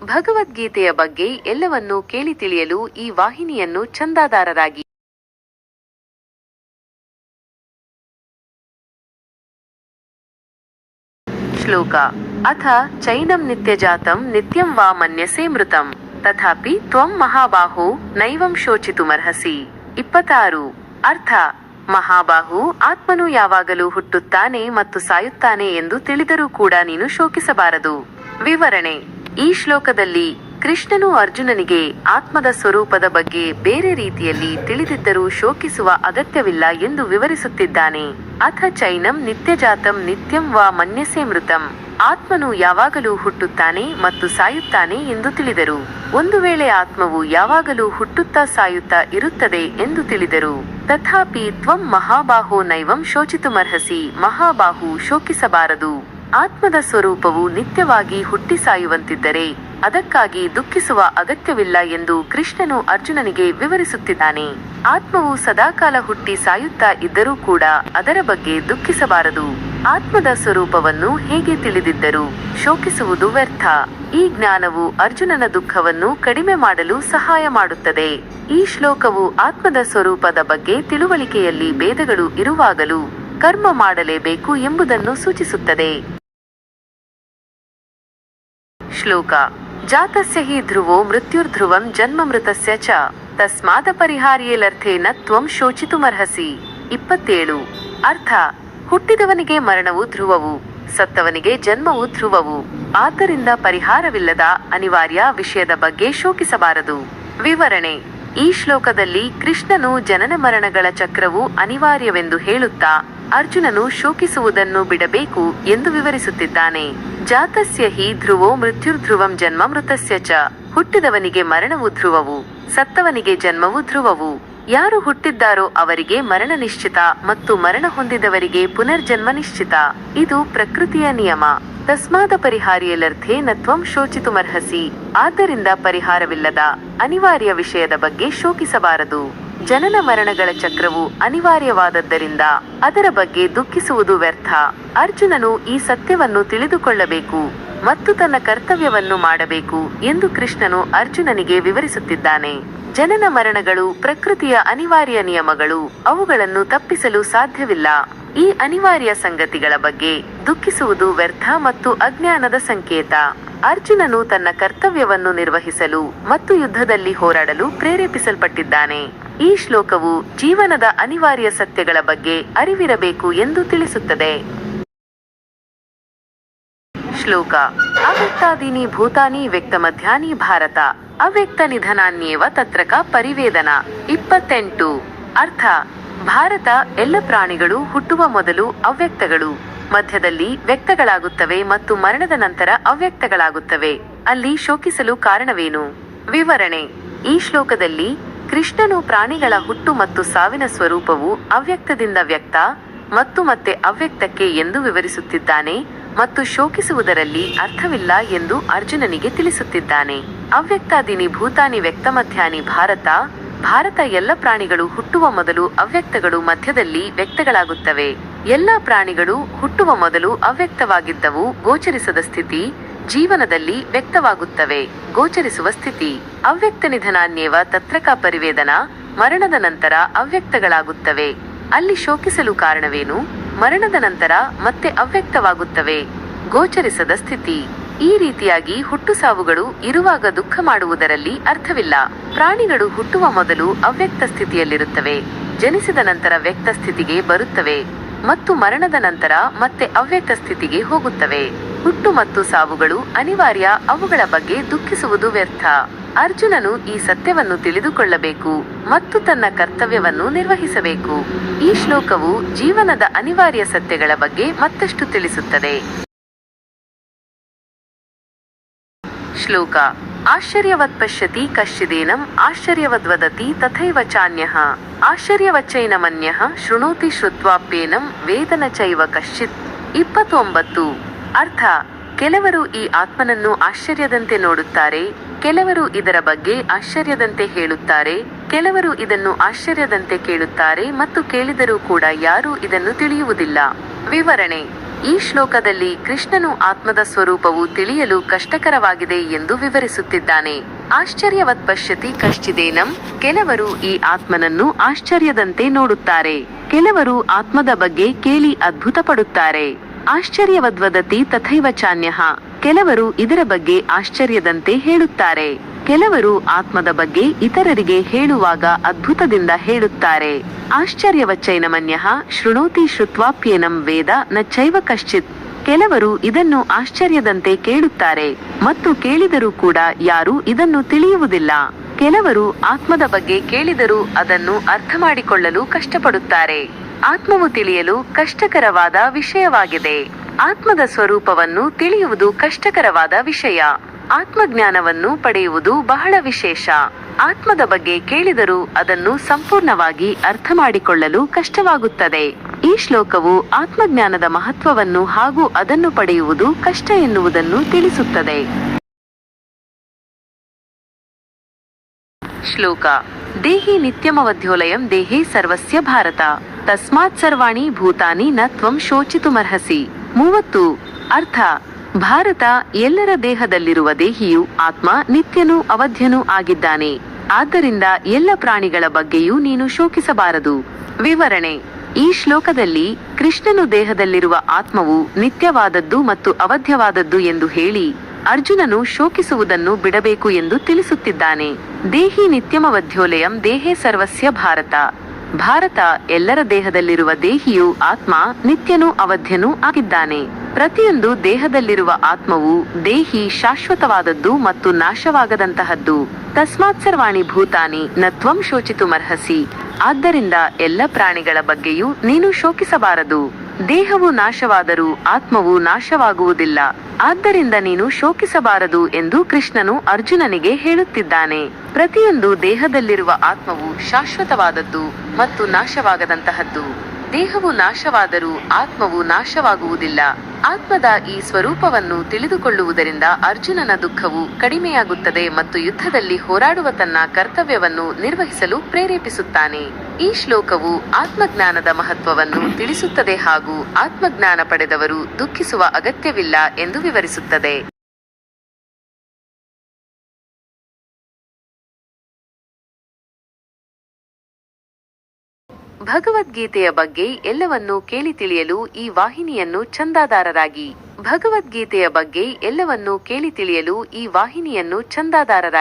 ಭಗವದ್ಗೀತೆಯ ಬಗ್ಗೆ ಎಲ್ಲವನ್ನೂ ಕೇಳಿ ತಿಳಿಯಲು ಈ ವಾಹಿನಿಯನ್ನು ಚಂದಾದಾರರಾಗಿ. ಶ್ಲೋಕ ಅಥ ಚೈನಂ ನಿತ್ಯಜಾತಂ ನಿತ್ಯಂ ವಾ ಮನ್ಯಸೇ ಮೃತಂ ತಥಾಪಿ ತ್ವಂ ಮಹಾಬಾಹೋ ನೈವಂ ಶೋಚಿತುಮರ್ಹಸಿ. 26. ಅರ್ಥ: ಮಹಾಬಾಹು, ಆತ್ಮನು ಯಾವಾಗಲೂ ಹುಟ್ಟುತ್ತಾನೆ ಮತ್ತು ಸಾಯುತ್ತಾನೆ ಎಂದು ತಿಳಿದರೂ ಕೂಡ ನೀನು ಶೋಕಿಸಬಾರದು. ವಿವರಣೆ: ಈ ಶ್ಲೋಕದಲ್ಲಿ ಕೃಷ್ಣನು ಅರ್ಜುನನಿಗೆ ಆತ್ಮದ ಸ್ವರೂಪದ ಬಗ್ಗೆ ಬೇರೆ ರೀತಿಯಲ್ಲಿ ತಿಳಿದಿದ್ದರೂ ಶೋಕಿಸುವ ಅಗತ್ಯವಿಲ್ಲ ಎಂದು ವಿವರಿಸುತ್ತಿದ್ದಾನೆ. ಅಥ ಚೈನಂ ನಿತ್ಯಜಾತಂ ನಿತ್ಯಂ ವಾ ಮನ್ಯಸೇ ಮೃತಂ. ಆತ್ಮನು ಯಾವಾಗಲೂ ಹುಟ್ಟುತ್ತಾನೆ ಮತ್ತು ಸಾಯುತ್ತಾನೆ ಎಂದು ತಿಳಿದರು. ಒಂದು ವೇಳೆ ಆತ್ಮವು ಯಾವಾಗಲೂ ಹುಟ್ಟುತ್ತಾ ಸಾಯುತ್ತಾ ಇರುತ್ತದೆ ಎಂದು ತಿಳಿದರು. ತಥಾಪಿ ತ್ವಂ ಮಹಾಬಾಹೋ ನೈವಂ ಶೋಚಿತುಮರ್ಹಸಿ. ಮಹಾಬಾಹು, ಶೋಕಿಸಬಾರದು. ಆತ್ಮದ ಸ್ವರೂಪವು ನಿತ್ಯವಾಗಿ ಹುಟ್ಟಿ ಸಾಯುವಂತಿದ್ದರೆ ಅದಕ್ಕಾಗಿ ದುಃಖಿಸುವ ಅಗತ್ಯವಿಲ್ಲ ಎಂದು ಕೃಷ್ಣನು ಅರ್ಜುನನಿಗೆ ವಿವರಿಸುತ್ತಿದ್ದಾನೆ. ಆತ್ಮವು ಸದಾಕಾಲ ಹುಟ್ಟಿ ಸಾಯುತ್ತಾ ಇದ್ದರೂ ಕೂಡ ಅದರ ಬಗ್ಗೆ ದುಃಖಿಸಬಾರದು. ಆತ್ಮದ ಸ್ವರೂಪವನ್ನು ಹೇಗೆ ತಿಳಿದಿದ್ದರೂ ಶೋಕಿಸುವುದು ವ್ಯರ್ಥ. ಈ ಜ್ಞಾನವು ಅರ್ಜುನನ ದುಃಖವನ್ನು ಕಡಿಮೆ ಮಾಡಲು ಸಹಾಯ ಮಾಡುತ್ತದೆ. ಈ ಶ್ಲೋಕವು ಆತ್ಮದ ಸ್ವರೂಪದ ಬಗ್ಗೆ ತಿಳುವಳಿಕೆಯಲ್ಲಿ ಭೇದಗಳು ಇರುವಾಗಲೂ ಕರ್ಮ ಮಾಡಲೇಬೇಕು ಎಂಬುದನ್ನು ಸೂಚಿಸುತ್ತದೆ. ಶ್ಲೋಕ ಜಾತಸ್ಯ ಹಿ ಧ್ರುವೋ ಮೃತ್ಯುರ್ಧ್ರುವಂ ಜನ್ಮ ಮೃತಸ್ಯ ಚ ತಸ್ಮಾದ ಪರಿಹಾರ್ಯೇಲರ್ಥೇನ ತ್ವಂ ಶೋಚಿತುಮರ್ಹಸಿ. 27. ಅರ್ಥ: ಹುಟ್ಟಿದವನಿಗೆ ಮರಣವು ಧ್ರುವವು, ಸತ್ತವನಿಗೆ ಜನ್ಮವು ಧ್ರುವವು. ಆದ್ದರಿಂದ ಪರಿಹಾರವಿಲ್ಲದ ಅನಿವಾರ್ಯ ವಿಷಯದ ಬಗ್ಗೆ ಶೋಕಿಸಬಾರದು. ವಿವರಣೆ: ಈ ಶ್ಲೋಕದಲ್ಲಿ ಕೃಷ್ಣನು ಜನನ ಮರಣಗಳ ಚಕ್ರವು ಅನಿವಾರ್ಯವೆಂದು ಹೇಳುತ್ತಾ ಅರ್ಜುನನು ಶೋಕಿಸುವುದನ್ನು ಬಿಡಬೇಕು ಎಂದು ವಿವರಿಸುತ್ತಿದ್ದಾನೆ. ಜಾತಸ್ಯ ಹಿ ಧ್ರುವೋ ಮೃತ್ಯುರ್ಧ್ರುವಂ ಜನ್ಮ ಮೃತಸ್ಯ ಚ. ಹುಟ್ಟಿದವನಿಗೆ ಮರಣವು ಧ್ರುವವು, ಸತ್ತವನಿಗೆ ಜನ್ಮವು ಧ್ರುವವು. ಯಾರು ಹುಟ್ಟಿದ್ದಾರೋ ಅವರಿಗೆ ಮರಣ ನಿಶ್ಚಿತ ಮತ್ತು ಮರಣ ಹೊಂದಿದವರಿಗೆ ಪುನರ್ಜನ್ಮ ನಿಶ್ಚಿತ. ಇದು ಪ್ರಕೃತಿಯ ನಿಯಮ. ತಸ್ಮಾದ ಪರಿಹಾರ್ಯೇಲರ್ಥೇನ ತ್ವಂ ಶೋಚಿತುಮರ್ಹಸಿ. ಆದ್ದರಿಂದ ಪರಿಹಾರವಿಲ್ಲದ ಅನಿವಾರ್ಯ ವಿಷಯದ ಬಗ್ಗೆ ಶೋಕಿಸಬಾರದು. ಜನನ ಮರಣಗಳ ಚಕ್ರವು ಅನಿವಾರ್ಯವಾದದ್ದರಿಂದ ಅದರ ಬಗ್ಗೆ ದುಃಖಿಸುವುದು ವ್ಯರ್ಥ. ಅರ್ಜುನನು ಈ ಸತ್ಯವನ್ನು ತಿಳಿದುಕೊಳ್ಳಬೇಕು ಮತ್ತು ತನ್ನ ಕರ್ತವ್ಯವನ್ನು ಮಾಡಬೇಕು ಎಂದು ಕೃಷ್ಣನು ಅರ್ಜುನನಿಗೆ ವಿವರಿಸುತ್ತಿದ್ದಾನೆ. ಜನನ ಮರಣಗಳು ಪ್ರಕೃತಿಯ ಅನಿವಾರ್ಯ ನಿಯಮಗಳು. ಅವುಗಳನ್ನು ತಪ್ಪಿಸಲು ಸಾಧ್ಯವಿಲ್ಲ. ಈ ಅನಿವಾರ್ಯ ಸಂಗತಿಗಳ ಬಗ್ಗೆ ದುಃಖಿಸುವುದು ವ್ಯರ್ಥ ಮತ್ತು ಅಜ್ಞಾನದ ಸಂಕೇತ. ಅರ್ಜುನನು ತನ್ನ ಕರ್ತವ್ಯವನ್ನು ನಿರ್ವಹಿಸಲು ಮತ್ತು ಯುದ್ಧದಲ್ಲಿ ಹೋರಾಡಲು ಪ್ರೇರೇಪಿಸಲ್ಪಟ್ಟಿದ್ದಾನೆ. ಈ ಶ್ಲೋಕವು ಜೀವನದ ಅನಿವಾರ್ಯ ಸತ್ಯಗಳ ಬಗ್ಗೆ ಅರಿವಿರಬೇಕು ಎಂದು ತಿಳಿಸುತ್ತದೆ. ಶ್ಲೋಕ ಅವ್ಯಕ್ತಾದೀನಿ ಭೂತಾನಿ ವ್ಯಕ್ತಮಧ್ಯಾನಿ ಭಾರತ ಅವ್ಯಕ್ತ ನಿಧನಾನ್ಯೇವ ತತ್ರಕ ಪರಿವೇದನ. 28. ಅರ್ಥ: ಭಾರತ, ಎಲ್ಲ ಪ್ರಾಣಿಗಳು ಹುಟ್ಟುವ ಮೊದಲು ಅವ್ಯಕ್ತಗಳು, ಮಧ್ಯದಲ್ಲಿ ವ್ಯಕ್ತಗಳಾಗುತ್ತವೆ ಮತ್ತು ಮರಣದ ನಂತರ ಅವ್ಯಕ್ತಗಳಾಗುತ್ತವೆ. ಅಲ್ಲಿ ಶೋಕಿಸಲು ಕಾರಣವೇನು? ವಿವರಣೆ: ಈ ಶ್ಲೋಕದಲ್ಲಿ ಕೃಷ್ಣನು ಪ್ರಾಣಿಗಳ ಹುಟ್ಟು ಮತ್ತು ಸಾವಿನ ಸ್ವರೂಪವು ಅವ್ಯಕ್ತದಿಂದ ವ್ಯಕ್ತ ಮತ್ತು ಮತ್ತೆ ಅವ್ಯಕ್ತಕ್ಕೆ ಎಂದು ವಿವರಿಸುತ್ತಿದ್ದಾನೆ ಮತ್ತು ಶೋಕಿಸುವುದರಲ್ಲಿ ಅರ್ಥವಿಲ್ಲ ಎಂದು ಅರ್ಜುನನಿಗೆ ತಿಳಿಸುತ್ತಿದ್ದಾನೆ. ಅವ್ಯಕ್ತಾದೀನಿ ಭೂತಾನಿ ವ್ಯಕ್ತಮಧ್ಯಾನಿ ಭಾರತ. ಭಾರತ, ಎಲ್ಲ ಪ್ರಾಣಿಗಳು ಹುಟ್ಟುವ ಮೊದಲು ಅವ್ಯಕ್ತಗಳು, ಮಧ್ಯದಲ್ಲಿ ವ್ಯಕ್ತಗಳಾಗುತ್ತವೆ. ಎಲ್ಲ ಪ್ರಾಣಿಗಳು ಹುಟ್ಟುವ ಮೊದಲು ಅವ್ಯಕ್ತವಾಗಿದ್ದವು. ಗೋಚರಿಸದ ಸ್ಥಿತಿ ಜೀವನದಲ್ಲಿ ವ್ಯಕ್ತವಾಗುತ್ತವೆ. ಗೋಚರಿಸುವ ಸ್ಥಿತಿ ಅವ್ಯಕ್ತ ನಿಧನಾನ್ಯೇವ ತತ್ರಕ ಪರಿವೇದನ. ಮರಣದ ನಂತರ ಅವ್ಯಕ್ತಗಳಾಗುತ್ತವೆ. ಅಲ್ಲಿ ಶೋಕಿಸಲು ಕಾರಣವೇನು? ಮರಣದ ನಂತರ ಮತ್ತೆ ಅವ್ಯಕ್ತವಾಗುತ್ತವೆ. ಗೋಚರಿಸದ ಸ್ಥಿತಿ. ಈ ರೀತಿಯಾಗಿ ಹುಟ್ಟು ಸಾವುಗಳು ಇರುವಾಗ ದುಃಖ ಮಾಡುವುದರಲ್ಲಿ ಅರ್ಥವಿಲ್ಲ. ಪ್ರಾಣಿಗಳು ಹುಟ್ಟುವ ಮೊದಲು ಅವ್ಯಕ್ತ ಸ್ಥಿತಿಯಲ್ಲಿರುತ್ತವೆ, ಜನಿಸಿದ ನಂತರ ವ್ಯಕ್ತ ಸ್ಥಿತಿಗೆ ಬರುತ್ತವೆ ಮತ್ತು ಮರಣದ ನಂತರ ಮತ್ತೆ ಅವ್ಯಕ್ತ ಸ್ಥಿತಿಗೆ ಹೋಗುತ್ತವೆ. ಹುಟ್ಟು ಮತ್ತು ಸಾವುಗಳು ಅನಿವಾರ್ಯ. ಅವುಗಳ ಬಗ್ಗೆ ದುಃಖಿಸುವುದು ವ್ಯರ್ಥ. ಅರ್ಜುನನು ಈ ಸತ್ಯವನ್ನು ತಿಳಿದುಕೊಳ್ಳಬೇಕು ಮತ್ತು ತನ್ನ ಕರ್ತವ್ಯವನ್ನು ನಿರ್ವಹಿಸಬೇಕು. ಈ ಶ್ಲೋಕವು ಜೀವನದ ಅನಿವಾರ್ಯ ಸತ್ಯಗಳ ಬಗ್ಗೆ ಮತ್ತಷ್ಟು ತಿಳಿಸುತ್ತದೆ. ಶ್ಲೋಕ ಆಶ್ಚರ್ಯವತ್ ಪಶ್ಯತಿ ಕಶ್ಚಿದೇನಂ ಆಶ್ಚರ್ಯವದ್ವದತಿ ತಥೈವ ಚಾನ್ಯಃ ಆಶ್ಚರ್ಯವಚ್ಚೈನಮನ್ಯಃ ಶೃಣೋತಿ ಶ್ರುತ್ವಾಪ್ಯೇನಂ ವೇದನ ಚೈವ ಕಶ್ಚಿತ್. 29. ಅರ್ಥ: ಕೆಲವರು ಈ ಆತ್ಮನನ್ನು ಆಶ್ಚರ್ಯದಂತೆ ನೋಡುತ್ತಾರೆ, ಕೆಲವರು ಇದರ ಬಗ್ಗೆ ಆಶ್ಚರ್ಯದಂತೆ ಹೇಳುತ್ತಾರೆ, ಕೆಲವರು ಇದನ್ನು ಆಶ್ಚರ್ಯದಂತೆ ಕೇಳುತ್ತಾರೆ ಮತ್ತು ಕೇಳಿದರೂ ಕೂಡ ಯಾರೂ ಇದನ್ನು ತಿಳಿಯುವುದಿಲ್ಲ. ವಿವರಣೆ: ಈ ಶ್ಲೋಕದಲ್ಲಿ ಕೃಷ್ಣನು ಆತ್ಮದ ಸ್ವರೂಪವು ತಿಳಿಯಲು ಕಷ್ಟಕರವಾಗಿದೆ ಎಂದು ವಿವರಿಸುತ್ತಿದ್ದಾನೆ. ಆಶ್ಚರ್ಯವತ್ ಪಶ್ಯತಿ ಕಶ್ಚಿದೇನಂ. ಕೆಲವರು ಈ ಆತ್ಮನನ್ನು ಆಶ್ಚರ್ಯದಂತೆ ನೋಡುತ್ತಾರೆ. ಕೆಲವರು ಆತ್ಮದ ಬಗ್ಗೆ ಕೇಳಿ ಅದ್ಭುತ ಪಡುತ್ತಾರೆ. ಆಶ್ಚರ್ಯವದ್ವದತಿ ತಥೈವ ಚಾನ್ಯಃ. ಕೆಲವರು ಇದರ ಬಗ್ಗೆ ಆಶ್ಚರ್ಯದಂತೆ ಹೇಳುತ್ತಾರೆ. ಕೆಲವರು ಆತ್ಮದ ಬಗ್ಗೆ ಇತರರಿಗೆ ಹೇಳುವಾಗ ಅದ್ಭುತದಿಂದ ಹೇಳುತ್ತಾರೆ. ಆಶ್ಚರ್ಯವಚ್ಚೈನಮನ್ಯಃ ಶೃಣೋತಿ ಶ್ರುತ್ವಾಪ್ಯೇನಂ ವೇದ ನ ಚೈವ ಕಶ್ಚಿತ್. ಕೆಲವರು ಇದನ್ನು ಆಶ್ಚರ್ಯದಂತೆ ಕೇಳುತ್ತಾರೆ ಮತ್ತು ಕೇಳಿದರೂ ಕೂಡ ಯಾರೂ ಇದನ್ನು ತಿಳಿಯುವುದಿಲ್ಲ. ಕೆಲವರು ಆತ್ಮದ ಬಗ್ಗೆ ಕೇಳಿದರೂ ಅದನ್ನು ಅರ್ಥ ಮಾಡಿಕೊಳ್ಳಲು ಕಷ್ಟಪಡುತ್ತಾರೆ. ಆತ್ಮವು ತಿಳಿಯಲು ಕಷ್ಟಕರವಾದ ವಿಷಯವಾಗಿದೆ. ಆತ್ಮದ ಸ್ವರೂಪವನ್ನು ತಿಳಿಯುವುದು ಕಷ್ಟಕರವಾದ ವಿಷಯ. ಆತ್ಮಜ್ಞಾನವನ್ನು ಪಡೆಯುವುದು ಬಹಳ ವಿಶೇಷ. ಆತ್ಮದ ಬಗ್ಗೆ ಕೇಳಿದರೂ ಅದನ್ನು ಸಂಪೂರ್ಣವಾಗಿ ಅರ್ಥ ಮಾಡಿಕೊಳ್ಳಲು ಕಷ್ಟವಾಗುತ್ತದೆ. ಈ ಶ್ಲೋಕವು ಆತ್ಮಜ್ಞಾನದ ಮಹತ್ವವನ್ನು ಹಾಗೂ ಅದನ್ನು ಪಡೆಯುವುದು ಕಷ್ಟ ಎನ್ನುವುದನ್ನು ತಿಳಿಸುತ್ತದೆ. ಶ್ಲೋಕ: ದೇಹಿ ನಿತ್ಯಮವಧ್ಯೋಲಯಂ ದೇಹೇ ಸರ್ವಸ್ಯ ಭಾರತ ತಸ್ಮಾತ್ ಸರ್ವಾಣಿ ಭೂತಾನಿ ನ ತ್ವಂ ಶೋಚಿತುಮರ್ಹಸಿ. 30. ಅರ್ಥ: ಭಾರತ, ಎಲ್ಲರ ದೇಹದಲ್ಲಿರುವ ದೇಹಿಯು ಆತ್ಮ ನಿತ್ಯನೂ ಅವಧ್ಯನೂ ಆಗಿದ್ದಾನೆ. ಆದ್ದರಿಂದ ಎಲ್ಲ ಪ್ರಾಣಿಗಳ ಬಗ್ಗೆಯೂ ನೀನು ಶೋಕಿಸಬಾರದು. ವಿವರಣೆ: ಈ ಶ್ಲೋಕದಲ್ಲಿ ಕೃಷ್ಣನು ದೇಹದಲ್ಲಿರುವ ಆತ್ಮವು ನಿತ್ಯವಾದದ್ದು ಮತ್ತು ಅವಧ್ಯವಾದದ್ದು ಎಂದು ಹೇಳಿ ಅರ್ಜುನನು ಶೋಕಿಸುವುದನ್ನು ಬಿಡಬೇಕು ಎಂದು ತಿಳಿಸುತ್ತಿದ್ದಾನೆ. ದೇಹಿ ನಿತ್ಯಮವಧ್ಯೋಲಯಂ ದೇಹೇ ಸರ್ವಸ್ಯ ಭಾರತ. ಭಾರತ, ಎಲ್ಲರ ದೇಹದಲ್ಲಿರುವ ದೇಹಿಯು ಆತ್ಮ ನಿತ್ಯನೂ ಅವಧ್ಯನೂ ಆಗಿದ್ದಾನೆ. ಪ್ರತಿಯೊಂದು ದೇಹದಲ್ಲಿರುವ ಆತ್ಮವು ದೇಹಿ ಶಾಶ್ವತವಾದದ್ದು ಮತ್ತು ನಾಶವಾಗದಂತಹದ್ದು. ತಸ್ಮಾತ್ ಸರ್ವಾಣಿ ಭೂತಾನಿ ನ ತ್ವಂ ಶೋಚಿತುಮರ್ಹಸಿ. ಆದ್ದರಿಂದ ಎಲ್ಲ ಪ್ರಾಣಿಗಳ ಬಗ್ಗೆಯೂ ನೀನು ಶೋಕಿಸಬಾರದು. ದೇಹವು ನಾಶವಾದರೂ ಆತ್ಮವು ನಾಶವಾಗುವುದಿಲ್ಲ. ಆದ್ದರಿಂದ ನೀನು ಶೋಕಿಸಬಾರದು ಎಂದು ಕೃಷ್ಣನು ಅರ್ಜುನನಿಗೆ ಹೇಳುತ್ತಿದ್ದಾನೆ. ಪ್ರತಿಯೊಂದು ದೇಹದಲ್ಲಿರುವ ಆತ್ಮವು ಶಾಶ್ವತವಾದದ್ದು ಮತ್ತು ನಾಶವಾಗದಂತಹದ್ದು. ದೇಹವು ನಾಶವಾದರೂ ಆತ್ಮವು ನಾಶವಾಗುವುದಿಲ್ಲ. ಆತ್ಮದ ಈ ಸ್ವರೂಪವನ್ನು ತಿಳಿದುಕೊಳ್ಳುವುದರಿಂದ ಅರ್ಜುನನ ದುಃಖವು ಕಡಿಮೆಯಾಗುತ್ತದೆ ಮತ್ತು ಯುದ್ಧದಲ್ಲಿ ಹೋರಾಡುವ ತನ್ನ ಕರ್ತವ್ಯವನ್ನು ನಿರ್ವಹಿಸಲು ಪ್ರೇರೇಪಿಸುತ್ತಾನೆ. ಈ ಶ್ಲೋಕವು ಆತ್ಮಜ್ಞಾನದ ಮಹತ್ವವನ್ನು ತಿಳಿಸುತ್ತದೆ ಹಾಗೂ ಆತ್ಮಜ್ಞಾನ ಪಡೆದವರು ದುಃಖಿಸುವ ಅಗತ್ಯವಿಲ್ಲ ಎಂದು ವಿವರಿಸುತ್ತದೆ. ಭಗವದ್ಗೀತೆಯ ಬಗ್ಗೆ ಎಲ್ಲವನ್ನೂ ಕೇಳಿ ತಿಳಿಯಲು ಈ ವಾಹಿನಿಯನ್ನು ಚಂದಾದಾರರಾಗಿ. ಭಗವದ್ಗೀತೆಯ ಬಗ್ಗೆ ಎಲ್ಲವನ್ನೂ ಕೇಳಿ ತಿಳಿಯಲು ಈ ವಾಹಿನಿಯನ್ನು ಚಂದಾದಾರರಾಗಿ